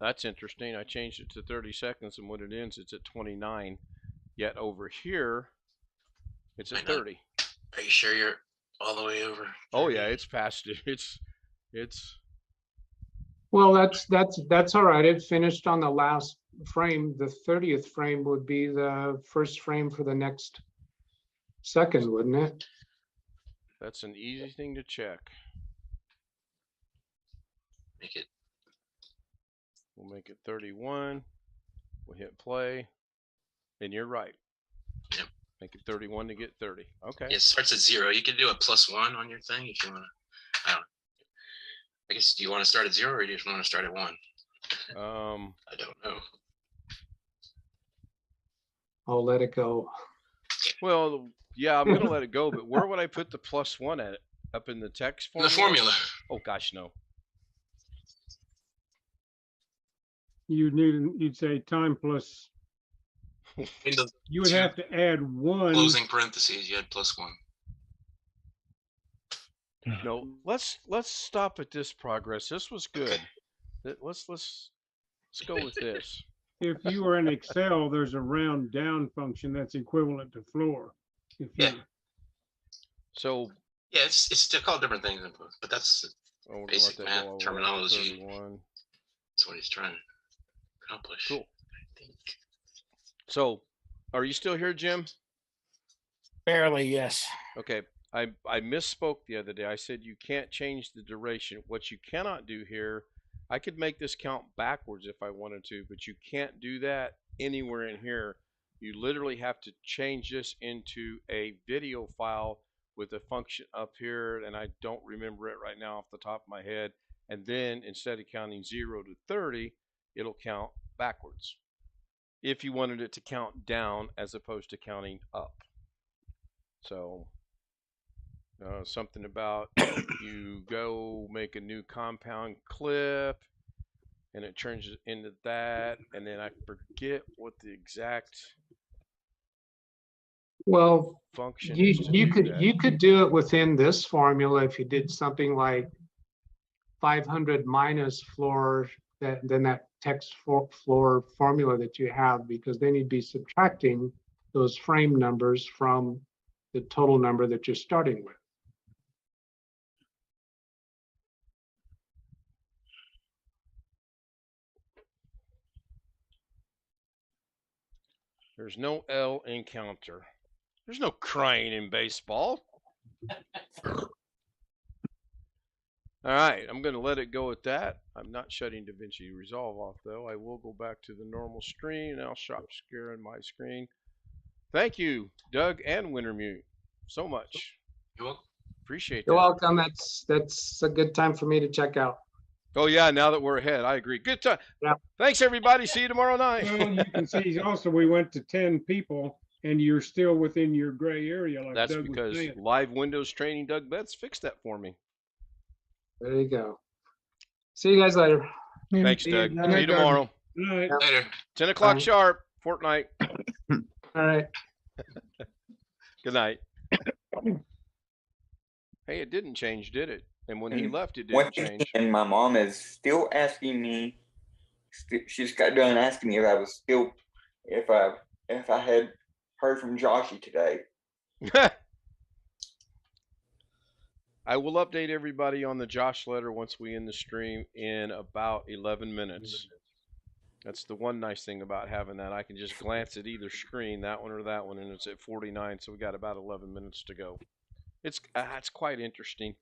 That's interesting. I changed it to 30 seconds, and when it ends, it's at 29. Yet over here, it's at I know. 30. Are you sure you're all the way over? Oh yeah, it's past it. It's Well, that's all right. It finished on the last frame. The 30th frame would be the first frame for the next second, wouldn't it? that's an easy thing to check. Make it. We'll make it 31. We'll hit play, and you're right. Yep. Make it 31 to get 30. Okay. It starts at 0. You can do a +1 on your thing if you want to. I don't. I guess. Do you want to start at 0 or do you just want to start at 1? I don't know. I'll let it go. Well, yeah, I'm gonna let it go, but where would I put the +1 at? Up in the text In the formula? formula. Oh gosh, no. You'd say time plus, In the you would two have to add one. closing parentheses, you had +1. No, let's stop at this progress. This was good. Let's go with this. If you were in Excel, there's a round down function that's equivalent to floor. If Yeah. you, So Yeah, it's still called different things, but that's we're gonna let basic that math go all the way up to terminology. 31. That's what he's trying to accomplish. Cool. I think. So, are you still here, Jim? Barely, yes. Okay. I misspoke the other day. I said you can't change the duration. What you cannot do here, I could make this count backwards if I wanted to, but you can't do that anywhere in here. You literally have to change this into a video file with a function up here, and I don't remember it right now off the top of my head. And then instead of counting 0 to 30, it'll count backwards. If you wanted it to count down as opposed to counting up. So something about you go make a new compound clip and it turns it into that, and then I forget what the exact Well, function you is to you do could that. you could do it within this formula if you did something like 500 minus floor, then that text floor formula that you have, because then you'd be subtracting those frame numbers from the total number that you're starting with. There's no L in counter. There's no crying in baseball. All right, I'm going to let it go at that. I'm not shutting DaVinci Resolve off, though. I will go back to the normal screen, and I'll stop sharing my screen. Thank you, Doug and Wintermute, so much. You're welcome. Appreciate You're that. welcome. That's a good time for me to check out. Oh, yeah, now that we're ahead, I agree. Good time. Yeah. Thanks, everybody. See you tomorrow night. well, you can see also we went to 10 people and you're still within your gray area like That's Doug was because saying. Live Windows Training Doug Betts fixed that for me. There you go. See you guys later. Thanks, See you, Doug. Doug. See you tomorrow. Good night. Later. 10 o'clock Bye. sharp, Fortnite. All right. Good night. Hey, it didn't change, did it? And when he And left, it one didn't thing, change. and my mom is still asking me. She just got done asking me if I was still, if I had heard from Joshy today. I will update everybody on the Josh letter once we end the stream in about 11 minutes. That's the one nice thing about having that. I can just glance at either screen, that one or that one, and it's at 49, so we got about 11 minutes to go. It's quite interesting.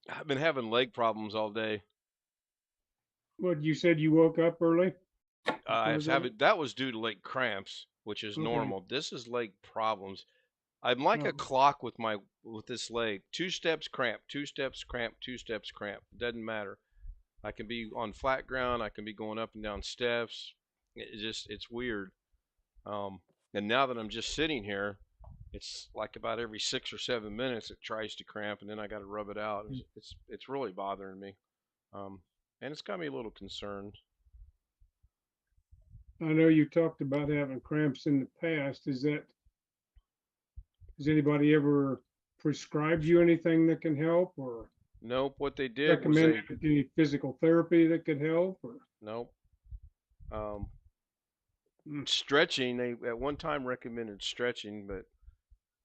I've been having leg problems all day. What, you said you woke up early? I was Was having that was due to leg cramps, which is Okay. normal. This is leg problems. I'm like a Oh. clock with this leg. 2 steps cramp, 2 steps cramp, 2 steps cramp. It doesn't matter. I can be on flat ground. I can be going up and down steps. It's weird. And now that I'm just sitting here, it's like about every 6 or 7 minutes it tries to cramp, and then I got to rub it out. It's really bothering me, and it's got me a little concerned. I know you talked about having cramps in the past. Has anybody ever prescribed you anything that can help, or Nope. What they did was recommended any physical therapy that could help? Or nope. Stretching. They at one time recommended stretching, but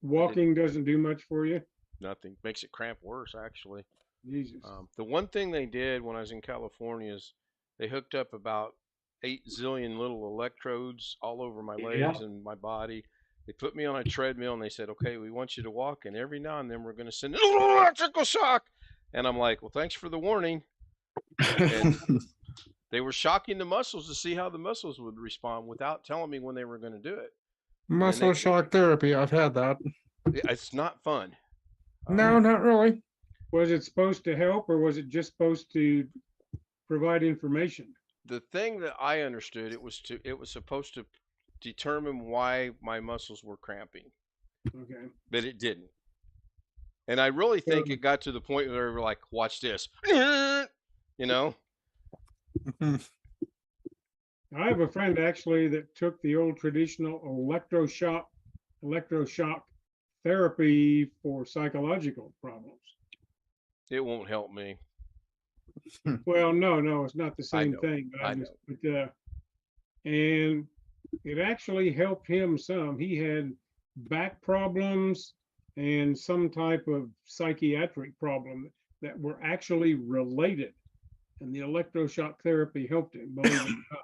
walking doesn't do much for you? nothing. Makes it cramp worse, actually. Jesus. The one thing they did when I was in California is they hooked up about 8 zillion little electrodes all over my legs and my body. They put me on a treadmill and they said, okay, we want you to walk, and every now and then we're going to send an electrical shock. And I'm like, well, thanks for the warning. And they were shocking the muscles to see how the muscles would respond without telling me when they were going to do it. Muscle shock therapy. I've had that. It's not fun. No, not really. Was it supposed to help, or was it just supposed to provide information? The thing that I understood, it was supposed to determine why my muscles were cramping, Okay. but it didn't. And I really think it got to the point where they were like, watch this, you know? I have a friend actually that took the old traditional electroshock therapy for psychological problems. It won't help me. Well, no, it's not the same know, thing. But I and it actually helped him some. He had back problems and some type of psychiatric problem that were actually related. And the electroshock therapy helped him, believe it or not.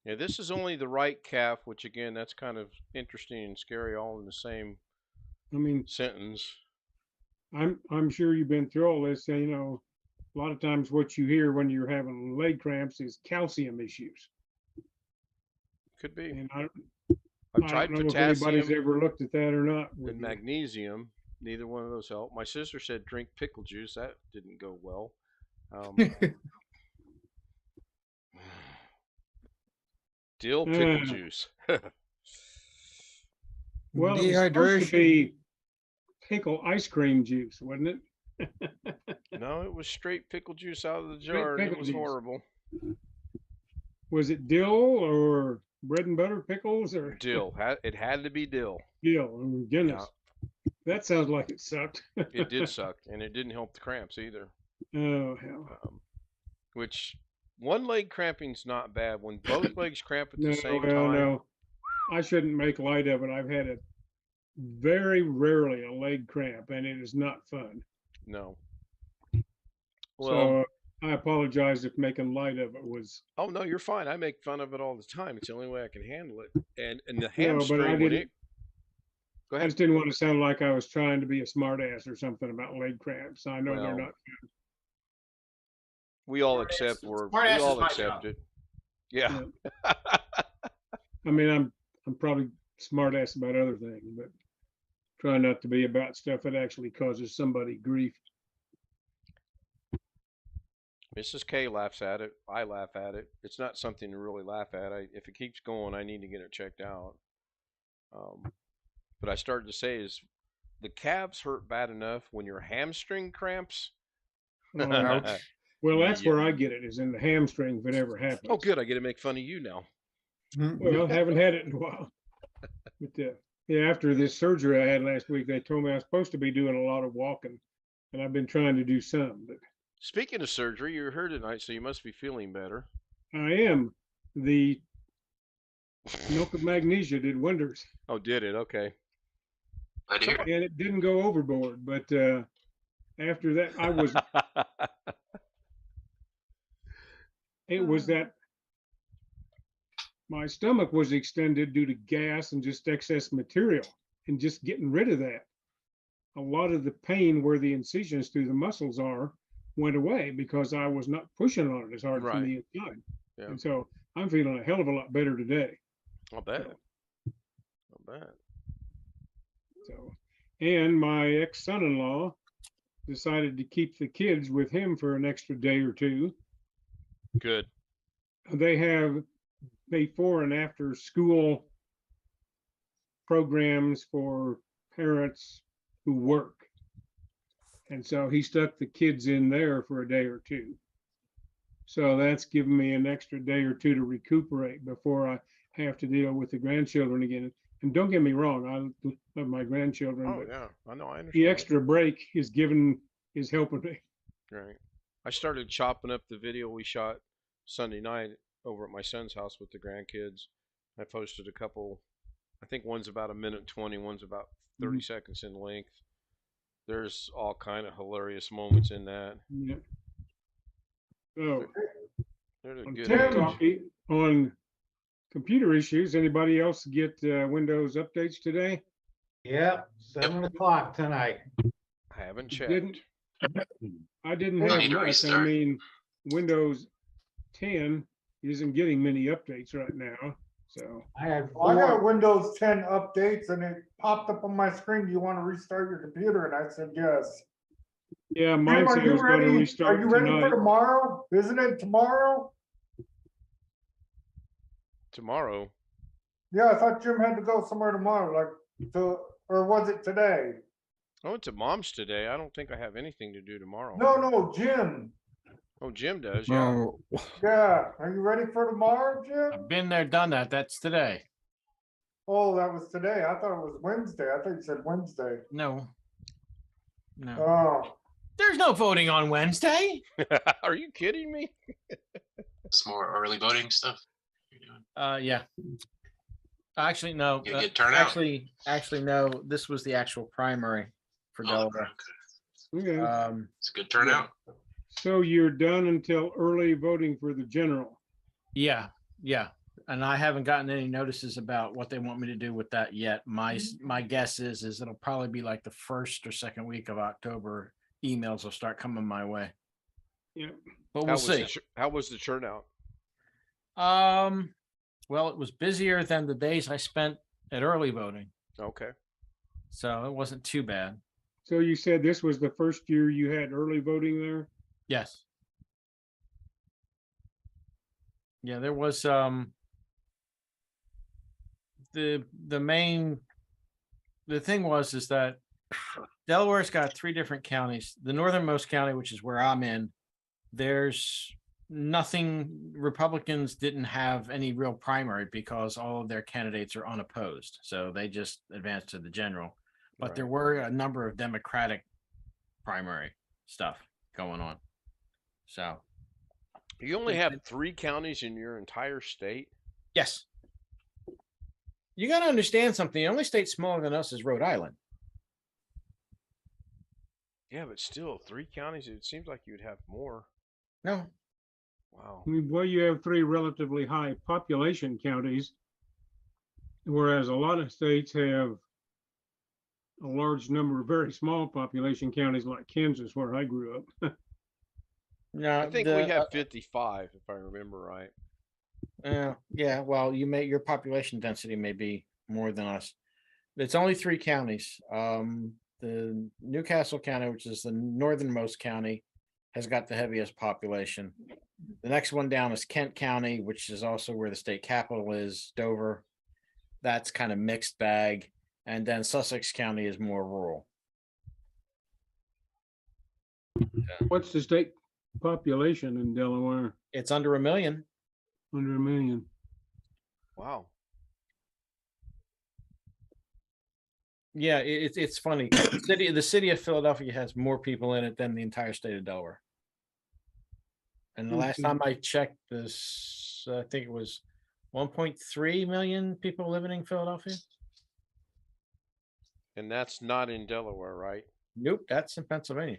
Yeah, this is only the right calf, which again, that's kind of interesting and scary all in the same I mean, sentence. I'm sure you've been through all this, and, you know, a lot of times what you hear when you're having leg cramps is calcium issues. Could be. And I've I tried don't know if anybody's potassium ever looked at that or not. and magnesium. Neither one of those helped. My sister said drink pickle juice. That didn't go well. Dill pickle juice. Well, it was supposed to be pickle ice cream juice, wasn't it? No, it was straight pickle juice out of the jar. And it pickle was juice. horrible. Was it dill or bread and butter pickles or Dill. It had to be dill. dill? Oh, goodness. That sounds like it sucked. It did suck, and it didn't help the cramps either. Oh, hell. Which one leg cramping's not bad. When both legs cramp at the No, same well, time. no. I shouldn't make light of it. I've had it very rarely a leg cramp, and it is not fun. No. So I apologize if making light of it was. Oh no, you're fine. I make fun of it all the time. It's the only way I can handle it. And the No, but hamstring. I when didn't. it, go I ahead. just didn't want to sound like I was trying to be a smartass or something about leg cramps. I know they're Well, not. We all accept. We all accept it. Yeah. I mean, I'm probably smartass about other things, but try not to be about stuff that actually causes somebody grief. Mrs. K laughs at it. I laugh at it. It's not something to really laugh at. If it keeps going, I need to get it checked out. But I started to say is the calves hurt bad enough when your hamstring cramps. Well, that's where I get it, is in the hamstring if it ever happens. Oh, good. I get to make fun of you now. Well, haven't had it in a while. But yeah, after this surgery I had last week, they told me I was supposed to be doing a lot of walking, and I've been trying to do some. But speaking of surgery, you're here tonight, so you must be feeling better. I am. The milk of magnesia did wonders. Oh, did it? Okay. I do. And it didn't go overboard, but after that, I was. It was that my stomach was extended due to gas and just excess material, and just getting rid of that. A lot of the pain where the incisions through the muscles are went away because I was not pushing on it as hard from the inside. Yeah. And so I'm feeling a hell of a lot better today. Not bad. Not bad. So, and my ex-son-in-law decided to keep the kids with him for an extra day or two. Good. They have before and after school programs for parents who work. And so he stuck the kids in there for a day or two. So that's given me an extra day or two to recuperate before I have to deal with the grandchildren again. And don't get me wrong, I love my grandchildren. Oh, but yeah. I know. I understand. the extra break is helping me. Right. I started chopping up the video we shot Sunday night over at my son's house with the grandkids. I posted a couple. I think one's about 1:20, one's about 30 seconds in length. There's all kind of hilarious moments in that. Yeah. So They're on good. TikTok, on computer issues, anybody else get Windows updates today? Yep, 7 o'clock tonight. I haven't checked. I didn't I have need to much. I restart. mean, Windows 10 isn't getting many updates right now. So I had Well, I got 4. Windows 10 updates and it popped up on my screen. Do you want to restart your computer? And I said, yes. yeah, Tim, mine are said it you was going to ready? restart Are you ready for tonight. tomorrow? Isn't it tomorrow? Tomorrow. Yeah, I thought Jim had to go somewhere tomorrow, like or was it today? I went to mom's today. I don't think I have anything to do tomorrow. No, Jim. Oh, Jim does. Yeah. Oh, Yeah, are you ready for tomorrow, Jim? I've been there, done that. That's today. Oh, that was today. I thought it was Wednesday. I think you said Wednesday. No. No. Oh, There's no voting on Wednesday. Are you kidding me? It's more early voting stuff you're doing. Yeah. Actually, no. You get turnout? Actually, no. This was the actual primary for Oh, Delaware. okay. Okay, It's a good turnout. so you're done until early voting for the general. Yeah, yeah. And I haven't gotten any notices about what they want me to do with that yet. My guess is it'll probably be like the first or second week of October. Emails will start coming my way. Yeah. But we'll see. How was the turnout? Well, it was busier than the days I spent at early voting, Okay. so it wasn't too bad. So you said this was the first year you had early voting there? Yes. Yeah, there was the thing was is that Delaware's got 3 different counties. The northernmost county, which is where I'm in, there's nothing. Republicans didn't have any real primary because all of their candidates are unopposed. So they just advanced to the general. But Right. there were a number of Democratic primary stuff going on. So You only have 3 counties in your entire state? yes. You got to understand something. The only state smaller than us is Rhode Island. Yeah, but still, 3 counties, it seems like you'd have more. No, Wow. I mean, well, you have 3 relatively high population counties, whereas a lot of states have a large number of very small population counties like Kansas, where I grew up. no. I think we have 55, if I remember right. Yeah. Well, your population density may be more than us. It's only 3 counties. The Newcastle County, which is the northernmost county, has got the heaviest population. The next one down is Kent County, which is also where the state capital is, Dover. That's kind of mixed bag. And then Sussex County is more rural. What's the state population in Delaware? It's under 1 million. Under 1 million. Wow. Yeah, it's funny. The city of Philadelphia has more people in it than the entire state of Delaware. And the last time I checked this, I think it was 1.3 million people living in Philadelphia. And that's not in Delaware, right? Nope, that's in Pennsylvania.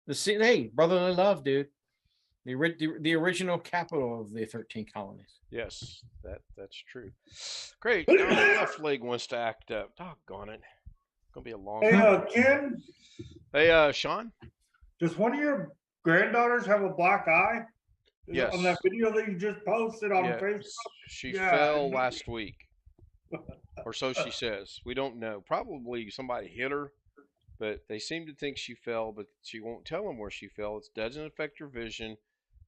The city, hey, brotherly love, dude. The original capital of the 13 colonies. Yes, that's true. Great. Now the left leg wants to act up. Doggone it. Gonna be a long hey, Ken, Hey, Sean? does one of your granddaughters have a black eye? Yes. On that video that you just posted on Yeah, Facebook? she Yeah, fell I- last week. Or so she says. We don't know. Probably somebody hit her, but they seem to think she fell, but she won't tell them where she fell. It doesn't affect her vision,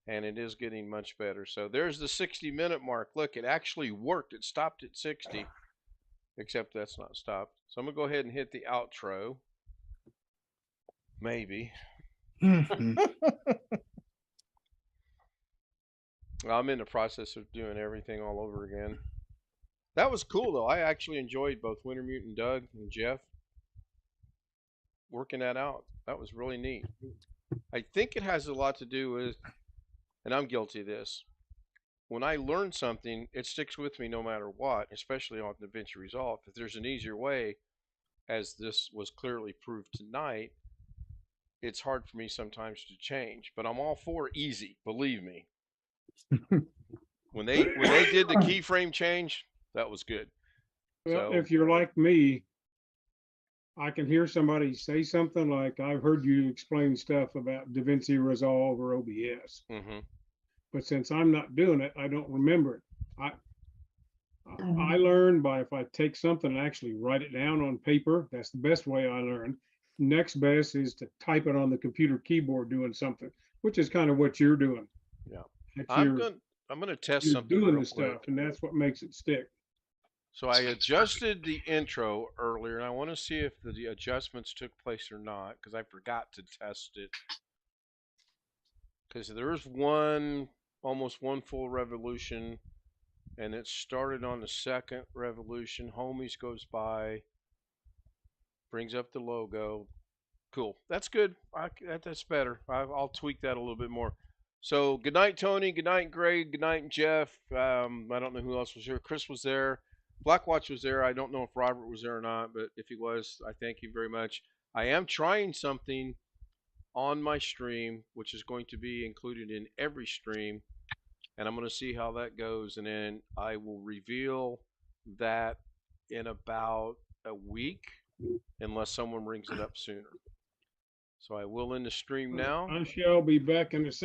and it is getting much better. So there's the 60-minute mark. Look, it actually worked. It stopped at 60, except that's not stopped. So I'm going to go ahead and hit the outro. Maybe. mhm. I'm in the process of doing everything all over again. That was cool, though. I actually enjoyed both Wintermute and Doug and Jeff working that out. That was really neat. I think it has a lot to do with, and I'm guilty of this, when I learn something, it sticks with me no matter what, especially on DaVinci Resolve. If there's an easier way, as this was clearly proved tonight, it's hard for me sometimes to change. But I'm all for easy, believe me. When they did the keyframe change, that was good. Well, So- if you're like me, I can hear somebody say something like, I've heard you explain stuff about DaVinci Resolve or OBS, Mm-hmm. but since I'm not doing it, I don't remember it. I learn by if I take something and actually write it down on paper. That's the best way I learn. Next best is to type it on the computer keyboard doing something, which is kind of what you're doing. Yeah. If I'm you're gonna test you're something doing real the quick. stuff, and that's what makes it stick. So I adjusted the intro earlier, and I want to see if the adjustments took place or not, because I forgot to test it. Because there's almost one full revolution, and it started on the second revolution. Homies goes by, brings up the logo. Cool. That's good. That's better. I'll tweak that a little bit more. So good night, Tony. Good night, Greg. Good night, Jeff. I don't know who else was here. Chris was there. Blackwatch was there. I don't know if Robert was there or not, but if he was, I thank you very much. I am trying something on my stream, which is going to be included in every stream, and I'm going to see how that goes, and then I will reveal that in about a week, unless someone brings it up sooner. So I will end the stream now. I shall be back in a second.